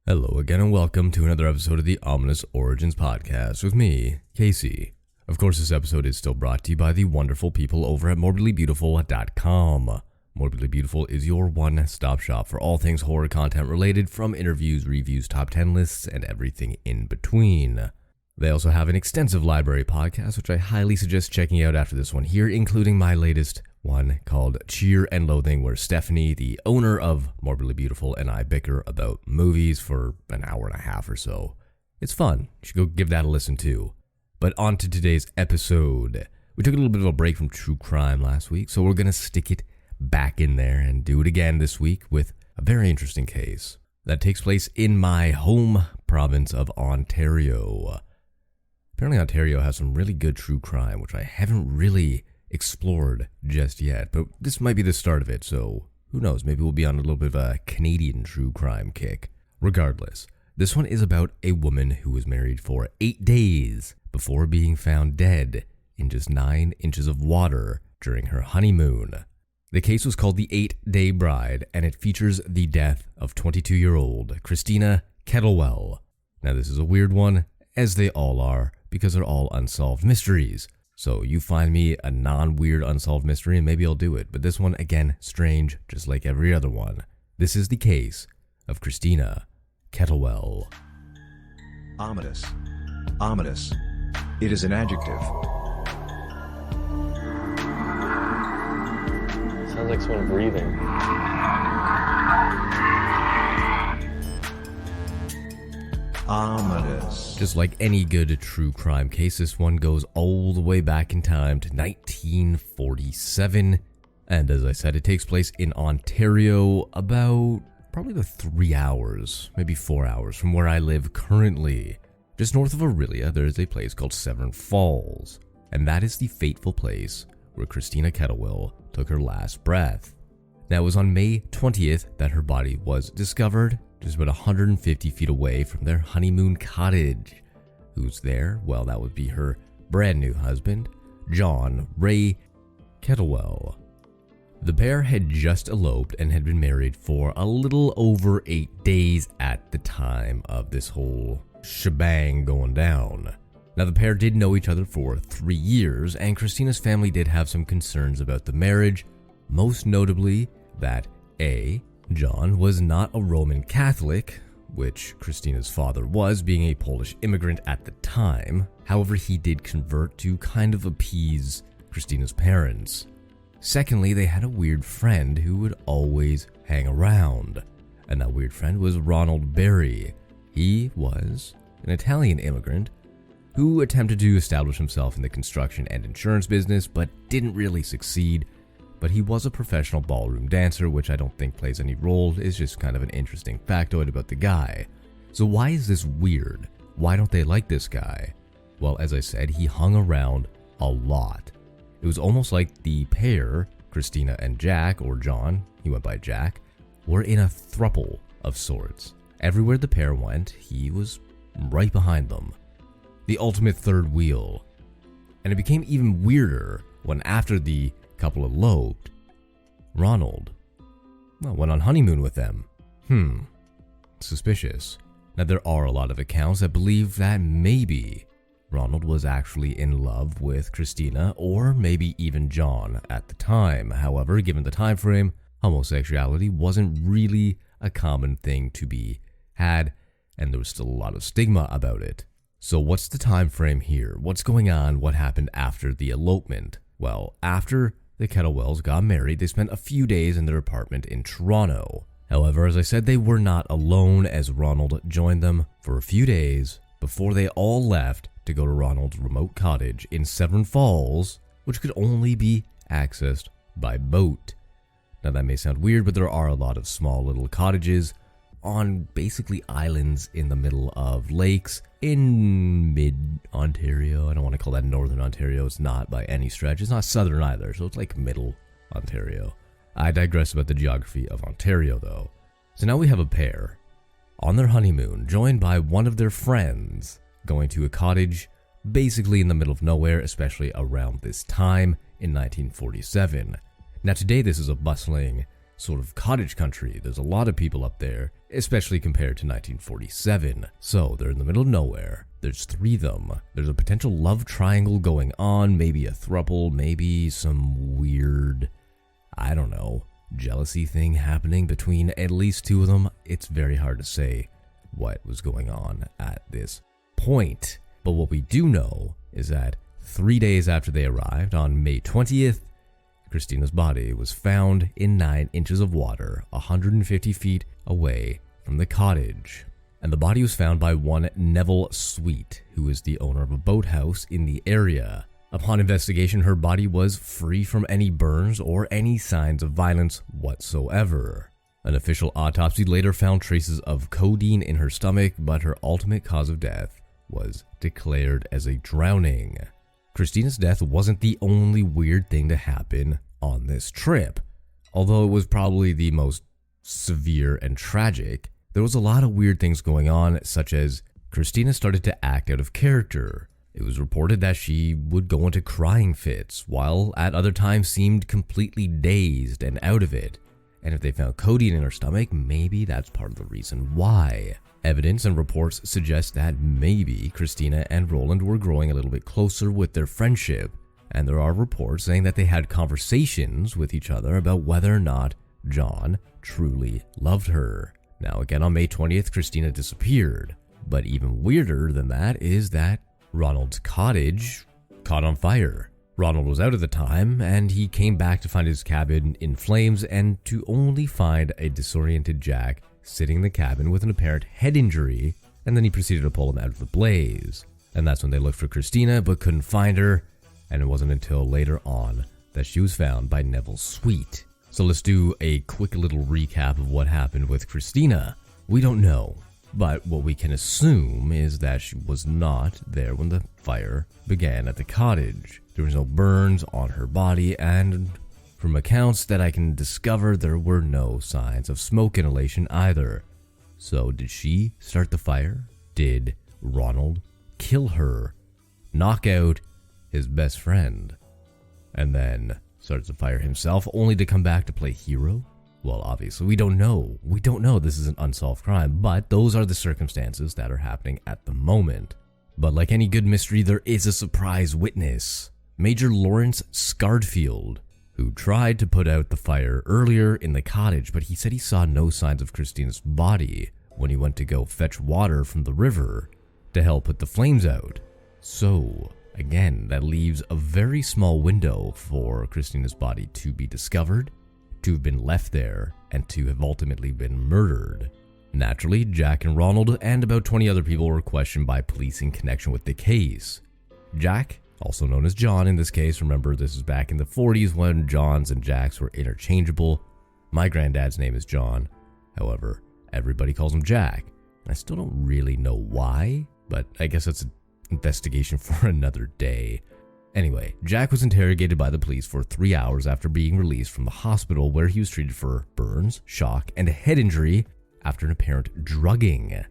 Hello again and welcome to another episode of the Ominous Origins podcast with me, Casey. Of course, this episode is still brought to you by the wonderful people over at morbidlybeautiful.com. Morbidly Beautiful is your one-stop shop for all things horror content related, from interviews, reviews, top 10 lists, and everything in between. They also have an extensive library podcast, which I highly suggest checking out after this one here, including my latest one called Cheer and Loathing, where Stephanie, the owner of Morbidly Beautiful, and I bicker about movies for an hour and a half or so. It's fun. You should go give that a listen too. But on to today's episode. We took a little bit of a break from true crime last week, so we're going to stick it back in there and do it again this week with a very interesting case that takes place in my home province of Ontario. Apparently Ontario has some really good true crime, which I haven't really explored just yet, but this might be the start of it, so who knows, maybe we'll be on a little bit of a Canadian true crime kick. Regardless, this one is about a woman who was married for 8 days before being found dead in just 9 inches of water during her honeymoon. The case was called the 8-Day Bride, and it features the death of 22-year-old Christina Kettlewell. Now this is a weird one, as they all are, because they're all unsolved mysteries. So you find me a non-weird unsolved mystery and maybe I'll do it. But this one, again, strange, just like every other one. This is the case of Christina Kettlewell. Ominous. Ominous. It is an adjective. Sounds like someone breathing. Ominous. Just like any good true crime case, this one goes all the way back in time to 1947. And as I said, it takes place in Ontario, about probably the 3 hours, maybe 4 hours from where I live currently. Just north of Orillia, there is a place called Severn Falls. And that is the fateful place where Christina Kettlewell took her last breath. Now, it was on May 20th that her body was discovered, just about 150 feet away from their honeymoon cottage. Who's there? Well, that would be her brand new husband, John Ray Kettlewell. The pair had just eloped and had been married for a little over 8 days at the time of this whole shebang going down. Now, the pair did know each other for 3 years, and Christina's family did have some concerns about the marriage, most notably that A, John was not a Roman Catholic, which Christina's father was, being a Polish immigrant at the time. However, he did convert to kind of appease Christina's parents. Secondly, they had a weird friend who would always hang around, and that weird friend was Ronald Barrie. He was an Italian immigrant who attempted to establish himself in the construction and insurance business, but didn't really succeed. But he was a professional ballroom dancer, which I don't think plays any role. It's just kind of an interesting factoid about the guy. So why is this weird? Why don't they like this guy? Well, as I said, he hung around a lot. It was almost like the pair, Christina and Jack, or John, he went by Jack, were in a throuple of sorts. Everywhere the pair went, he was right behind them. The ultimate third wheel. And it became even weirder when, after the couple eloped, Ronald, went on honeymoon with them. Suspicious. Now, there are a lot of accounts that believe that maybe Ronald was actually in love with Christina, or maybe even John at the time. However, given the time frame, homosexuality wasn't really a common thing to be had, and there was still a lot of stigma about it. So what's the time frame here? What's going on? What happened after the elopement? Well, after the Kettlewells got married, they spent a few days in their apartment in Toronto. However, as I said, they were not alone, as Ronald joined them for a few days before they all left to go to Ronald's remote cottage in Severn Falls, which could only be accessed by boat. Now, that may sound weird, but there are a lot of small little cottages on basically islands in the middle of lakes in mid-Ontario. I don't want to call that northern Ontario. It's not by any stretch. It's not southern either, so it's like middle Ontario. I digress about the geography of Ontario, though. So now we have a pair on their honeymoon, joined by one of their friends, going to a cottage basically in the middle of nowhere, especially around this time in 1947. Now today this is a bustling sort of cottage country. There's a lot of people up there, especially compared to 1947. So they're in the middle of nowhere. There's 3 of them. There's a potential love triangle going on, maybe a throuple, maybe some weird, I don't know, jealousy thing happening between at least 2 of them. It's very hard to say what was going on at this point. But what we do know is that 3 days after they arrived, on May 20th, Christina's body was found in 9 inches of water, 150 feet away from the cottage. And the body was found by one Neville Sweet, who is the owner of a boathouse in the area. Upon investigation, her body was free from any burns or any signs of violence whatsoever. An official autopsy later found traces of codeine in her stomach, but her ultimate cause of death was declared as a drowning. Christina's death wasn't the only weird thing to happen on this trip. Although it was probably the most severe and tragic, there was a lot of weird things going on, such as Christina started to act out of character. It was reported that she would go into crying fits, while at other times seemed completely dazed and out of it. And if they found codeine in her stomach, maybe that's part of the reason why. Evidence and reports suggest that maybe Christina and Roland were growing a little bit closer with their friendship, and there are reports saying that they had conversations with each other about whether or not John truly loved her. Now again, on May 20th, Christina disappeared, but even weirder than that is that Ronald's cottage caught on fire. Ronald was out at the time, and he came back to find his cabin in flames and to only find a disoriented Jack sitting in the cabin with an apparent head injury, and then he proceeded to pull him out of the blaze. And that's when they looked for Christina but couldn't find her, and it wasn't until later on that she was found by Neville Sweet. So let's do a quick little recap of what happened with Christina. We don't know, but what we can assume is that she was not there when the fire began at the cottage. There was no burns on her body, and from accounts that I can discover, there were no signs of smoke inhalation either. So did she start the fire? Did Ronald kill her, knock out his best friend, and then starts the fire himself, only to come back to play hero? Well, obviously, we don't know. We don't know. This is an unsolved crime, but those are the circumstances that are happening at the moment. But like any good mystery, there is a surprise witness. Major Lawrence Scardfield, who tried to put out the fire earlier in the cottage, but he said he saw no signs of Christina's body when he went to go fetch water from the river to help put the flames out. So, again, that leaves a very small window for Christina's body to be discovered, to have been left there, and to have ultimately been murdered. Naturally, Jack and Ronald and about 20 other people were questioned by police in connection with the case. Jack, also known as John in this case, remember this is back in the 40s when Johns and Jacks were interchangeable. My granddad's name is John, however, everybody calls him Jack. I still don't really know why, but I guess that's an investigation for another day. Anyway, Jack was interrogated by the police for 3 hours after being released from the hospital, where he was treated for burns, shock, and a head injury after an apparent drugging.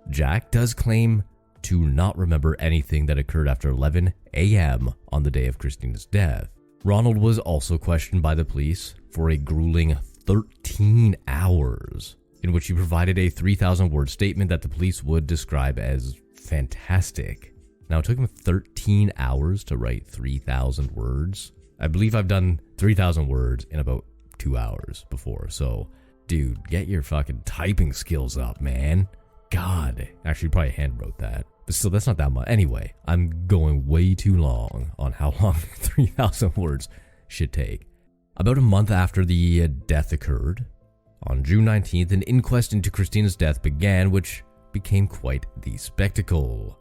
Jack does claim to not remember anything that occurred after 11 a.m. on the day of Christina's death. Ronald was also questioned by the police for a grueling 13 hours, in which he provided a 3,000-word statement that the police would describe as fantastic. Now, it took him 13 hours to write 3,000 words. I believe I've done 3,000 words in about 2 hours before, so dude, get your fucking typing skills up, man. God, actually probably hand wrote that, but still, that's not that much. Anyway, I'm going way too long on how long 3,000 words should take. About a month after the death occurred, on June 19th, an inquest into Christina's death began, which became quite the spectacle.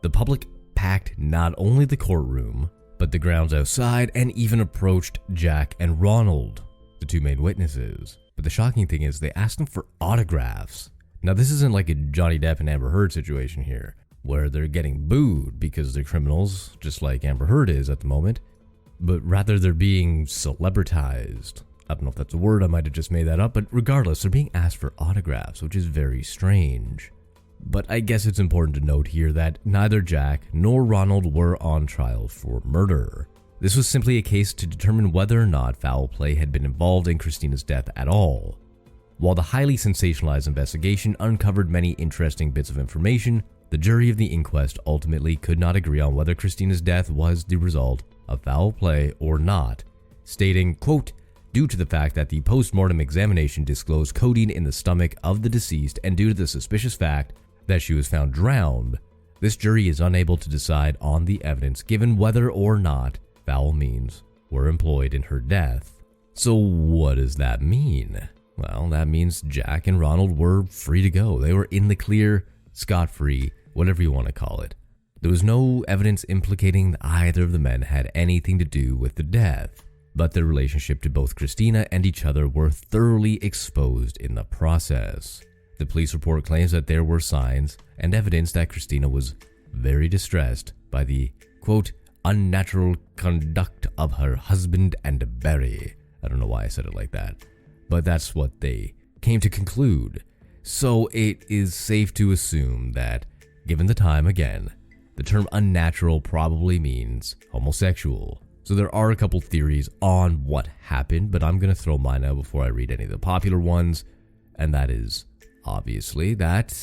The public packed not only the courtroom, but the grounds outside, and even approached Jack and Ronald, the 2 main witnesses. But the shocking thing is they asked them for autographs. Now, this isn't like a Johnny Depp and Amber Heard situation here, where they're getting booed because they're criminals, just like Amber Heard is at the moment, but rather they're being celebritized. I don't know if that's a word, I might have just made that up, but regardless, they're being asked for autographs, which is very strange. But I guess it's important to note here that neither Jack nor Ronald were on trial for murder. This was simply a case to determine whether or not foul play had been involved in Christina's death at all. While the highly sensationalized investigation uncovered many interesting bits of information, the jury of the inquest ultimately could not agree on whether Christina's death was the result of foul play or not, stating, quote, "Due to the fact that the post-mortem examination disclosed codeine in the stomach of the deceased and due to the suspicious fact that she was found drowned, this jury is unable to decide on the evidence given whether or not foul means were employed in her death." So what does that mean? Well, that means Jack and Ronald were free to go. They were in the clear, scot-free, whatever you want to call it. There was no evidence implicating that either of the men had anything to do with the death, but their relationship to both Christina and each other were thoroughly exposed in the process. The police report claims that there were signs and evidence that Christina was very distressed by the, quote, "unnatural conduct of her husband and Barrie." I don't know why I said it like that, but that's what they came to conclude. So it is safe to assume that, given the time again, the term unnatural probably means homosexual. So there are a couple theories on what happened, but I'm going to throw mine out before I read any of the popular ones, and that is obviously that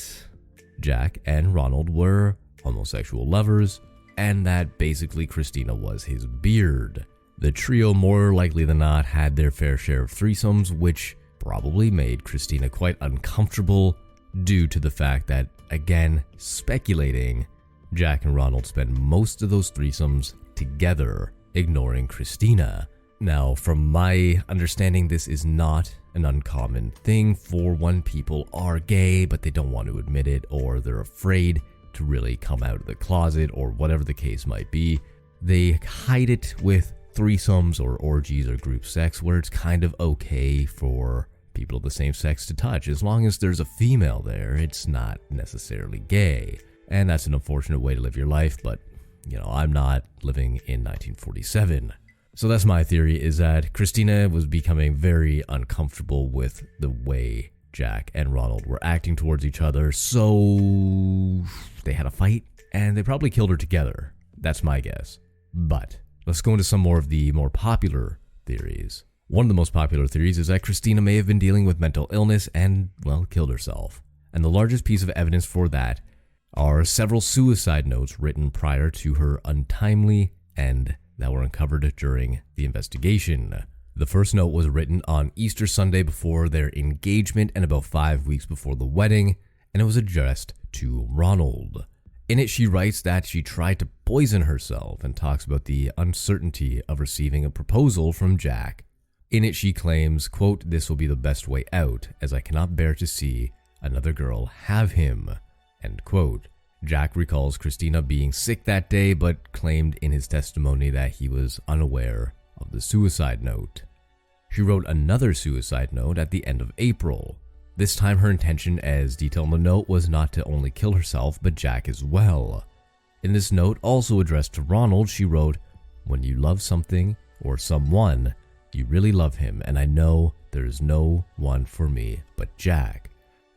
Jack and Ronald were homosexual lovers, and that basically Christina was his beard. The trio more likely than not had their fair share of threesomes, which probably made Christina quite uncomfortable due to the fact that, again, speculating, Jack and Ronald spent most of those threesomes together, ignoring Christina. Now, from my understanding, this is not an uncommon thing for when people are gay, but they don't want to admit it, or they're afraid to really come out of the closet, or whatever the case might be. They hide it with threesomes or orgies or group sex, where it's kind of okay for people of the same sex to touch. As long as there's a female there, it's not necessarily gay. And that's an unfortunate way to live your life, but, you know, I'm not living in 1947. So that's my theory, is that Christina was becoming very uncomfortable with the way Jack and Ronald were acting towards each other, so they had a fight, and they probably killed her together. That's my guess. But let's go into some more of the more popular theories. One of the most popular theories is that Christina may have been dealing with mental illness and, well, killed herself. And the largest piece of evidence for that are several suicide notes written prior to her untimely end that were uncovered during the investigation. The first note was written on Easter Sunday before their engagement and about 5 weeks before the wedding, and it was addressed to Ronald. In it, she writes that she tried to poison herself and talks about the uncertainty of receiving a proposal from Jack. In it, she claims, quote, "This will be the best way out, as I cannot bear to see another girl have him," end quote. Jack recalls Christina being sick that day, but claimed in his testimony that he was unaware of the suicide note. She wrote another suicide note at the end of April. This time her intention, as detailed in the note, was not to only kill herself, but Jack as well. In this note, also addressed to Ronald, she wrote, "When you love something or someone, you really love him, and I know there is no one for me but Jack.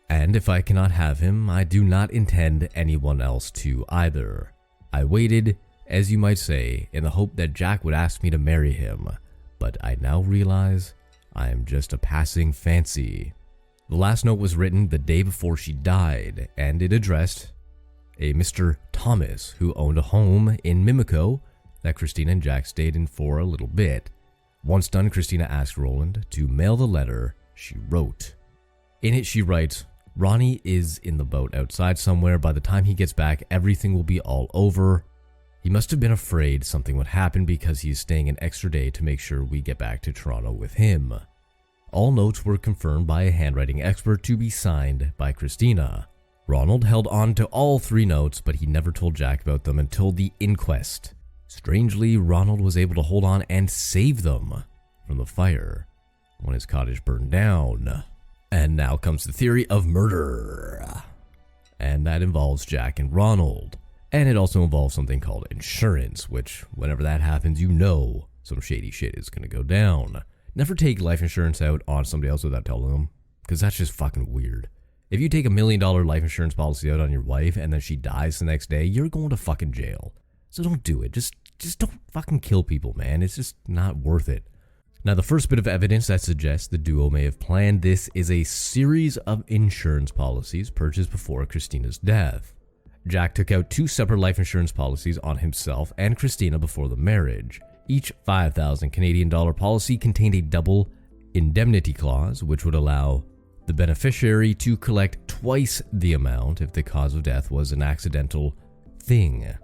And if I cannot have him, I do not intend anyone else to either. I waited, as you might say, in the hope that Jack would ask me to marry him, but I now realize I am just a passing fancy." The last note was written the day before she died, and it addressed a Mr. Thomas, who owned a home in Mimico that Christina and Jack stayed in for a little bit. Once done, Christina asked Roland to mail the letter she wrote. In it, she writes, "Ronnie is in the boat outside somewhere. By the time he gets back, everything will be all over. He must have been afraid something would happen because he's staying an extra day to make sure we get back to Toronto with him." All notes were confirmed by a handwriting expert to be signed by Christina. Ronald held on to all 3 notes, but he never told Jack about them until the inquest. Strangely, Ronald was able to hold on and save them from the fire when his cottage burned down. And now comes the theory of murder. And that involves Jack and Ronald. And it also involves something called insurance, which whenever that happens, you know some shady shit is going to go down. Never take life insurance out on somebody else without telling them, because that's just fucking weird. If you take $1 million life insurance policy out on your wife and then she dies the next day, you're going to fucking jail. So don't do it. Just just don't fucking kill people, man. It's just not worth it. Now, the first bit of evidence that suggests the duo may have planned this is a series of insurance policies purchased before Christina's death. Jack took out 2 separate life insurance policies on himself and Christina before the marriage. Each 5,000 Canadian dollar policy contained a double indemnity clause, which would allow the beneficiary to collect twice the amount if the cause of death was an accidental thing,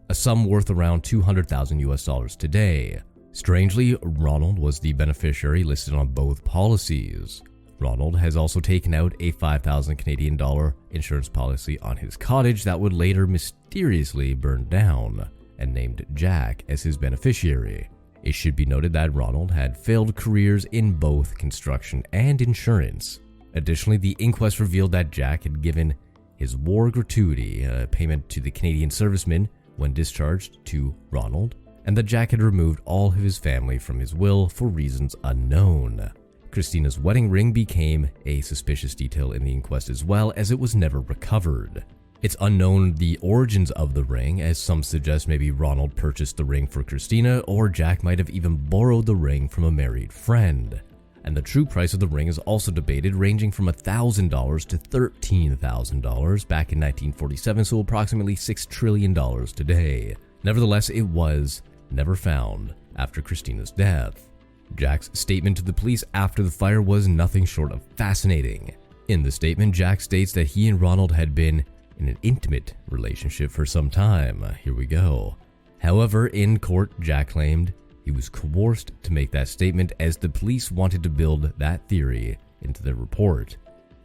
a sum worth around $200,000 today. Strangely, Ronald was the beneficiary listed on both policies. Ronald has also taken out a 5,000 Canadian dollar insurance policy on his cottage that would later mysteriously burn down, and named Jack as his beneficiary. It should be noted that Ronald had failed careers in both construction and insurance. Additionally, the inquest revealed that Jack had given his war gratuity, a payment to the Canadian servicemen when discharged, to Ronald, and that Jack had removed all of his family from his will for reasons unknown. Christina's wedding ring became a suspicious detail in the inquest as well, as it was never recovered. It's unknown the origins of the ring, as some suggest maybe Ronald purchased the ring for Christina, or Jack might have even borrowed the ring from a married friend. And the true price of the ring is also debated, ranging from $1,000 to $13,000 back in 1947, so approximately $6 trillion today. Nevertheless, it was never found after Christina's death. Jack's statement to the police after the fire was nothing short of fascinating. In the statement, Jack states that he and Ronald had been in an intimate relationship for some time. Here we go. However, in court, Jack claimed he was coerced to make that statement, as the police wanted to build that theory into their report.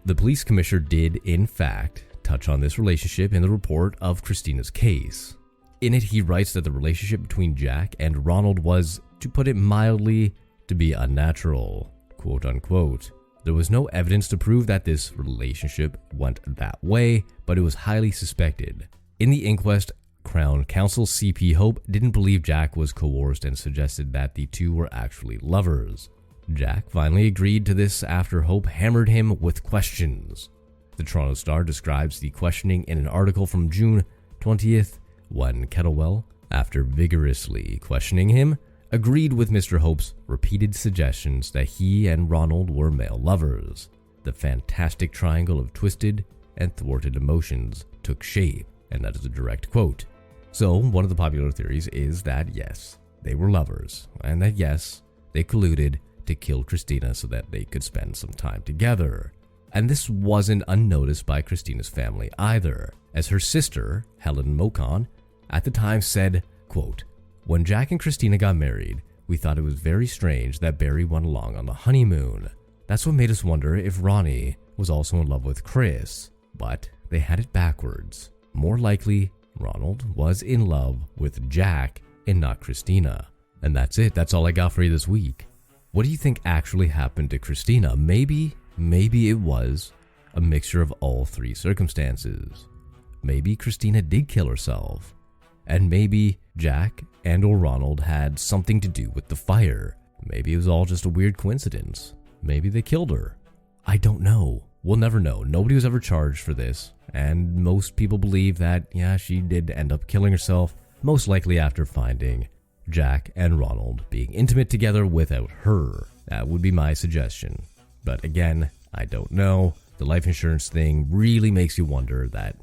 The police commissioner did, in fact, touch on this relationship in the report of Christina's case. In it, he writes that the relationship between Jack and Ronald was, to put it mildly, to be unnatural, quote unquote. There was no evidence to prove that this relationship went that way, but it was highly suspected. In the inquest, Crown Counsel C.P. Hope didn't believe Jack was coerced and suggested that the two were actually lovers. Jack finally agreed to this after Hope hammered him with questions. The Toronto Star describes the questioning in an article from June 20th, when Kettlewell, after vigorously questioning him, agreed with Mr. Hope's repeated suggestions that he and Ronald were male lovers. The fantastic triangle of twisted and thwarted emotions took shape, and that is a direct quote. So, one of the popular theories is that yes, they were lovers, and that yes, they colluded to kill Christina so that they could spend some time together. And this wasn't unnoticed by Christina's family either, as her sister, Helen Mocon, at the time said, quote, "When Jack and Christina got married, we thought it was very strange that Barrie went along on the honeymoon. That's what made us wonder if Ronnie was also in love with Chris, but they had it backwards. More likely, Ronald was in love with Jack and not Christina." And that's it. That's all I got for you this week. What do you think actually happened to Christina? Maybe it was a mixture of all three circumstances. Maybe Christina did kill herself. And maybe Jack and or Ronald had something to do with the fire. Maybe it was all just a weird coincidence. Maybe they killed her. I don't know. We'll never know. Nobody was ever charged for this. And most people believe that, yeah, she did end up killing herself, most likely after finding Jack and Ronald being intimate together without her. That would be my suggestion. But again, I don't know. The life insurance thing really makes you wonder that,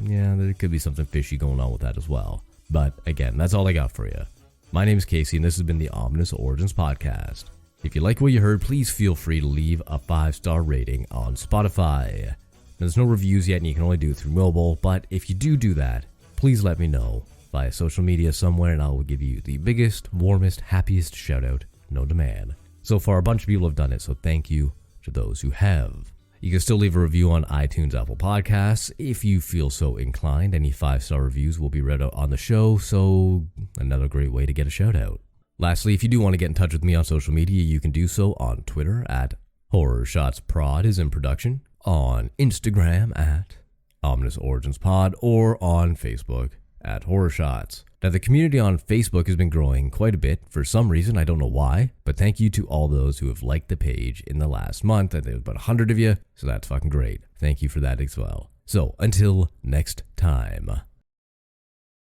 yeah, there could be something fishy going on with that as well. But again, that's all I got for you. My name is Casey, and this has been the Ominous Origins Podcast. If you like what you heard, please feel free to leave a 5-star rating on Spotify. There's no reviews yet, and you can only do it through mobile, but if you do that, please let me know via social media somewhere, and I will give you the biggest, warmest, happiest shout out known to man. So far, a bunch of people have done it, so thank you to those who have. You can still leave a review on iTunes, Apple Podcasts, if you feel so inclined. Any 5-star reviews will be read out on the show, so another great way to get a shout out. Lastly, if you do want to get in touch with me on social media, you can do so on Twitter at HorrorShotsProd is in production, on Instagram at Ominous Origins Pod, or on Facebook at Horror Shots. Now, the community on Facebook has been growing quite a bit for some reason. I don't know why, but thank you to all those who have liked the page in the last month. I think there's about 100 of you, so that's fucking great. Thank you for that as well. So, until next time.